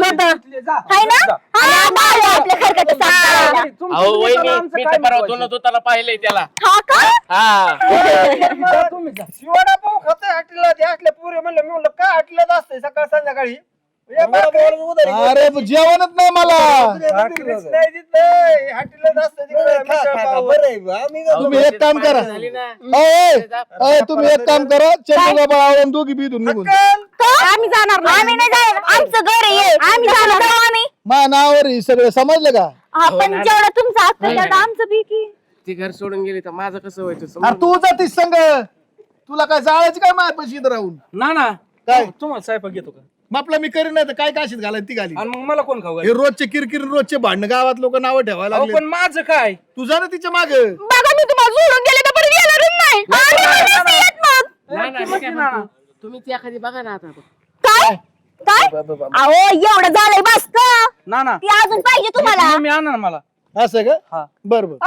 होतं हाय ना हा बाळ आपल्या खरकट अहो वहिनी मी तर परवा दोन दुधाला पाहिलंय त्याला हा का हा तुम्ही शिवाडा पाव खाते हॉटेलला ते असल्या पुरे म्हणलं मी म्हणलं काय हॉटेलच असते सकाळ संध्याकाळी अरे जेवणच नाही मला तुम्ही एक काम करा झाली ना तुम्ही एक काम करा चंदूला बाळावून दोघी बिदून निघून आम्ही जाणार नाही आम्ही नाही जाणार आमचं घर आहे आम्ही जाणार नाही आम्ही माझ्या नावावर हे सगळं समजलं का आपण जेवढं तुमचं असतं तेवढं आमचं पैकी ती घर सोडून गेली तर माझं कसं व्हायचं अरे तू जातीस संग तुला काय जाळायची काय माझ्या पैसे इथं राहून ना ना काय तुम्हाला स्वयंपाक घेतो का मग आपला मी करीन नाही तर काय काशीत घालाय ती घाली आणि मग मला कोण खाऊ हे रोजचे किरकिर रोजचे भांडण गावात लोक नावं ठेवायला अहो, लागले पण माझं काय तुझा ना तिच्या माग बघा मी तुम्हाला सोडून गेले तर परत येणारच नाही आम्ही नाही येत मग. नाही नाही मी काय म्हणतो, तुम्ही ती एखादी बघा ना आता काय काय अहो एवढं झालंय बस का ना ना ती अजून पाहिजे तुम्हाला तुम्ही आणा ना मला असं का हा. बरोबर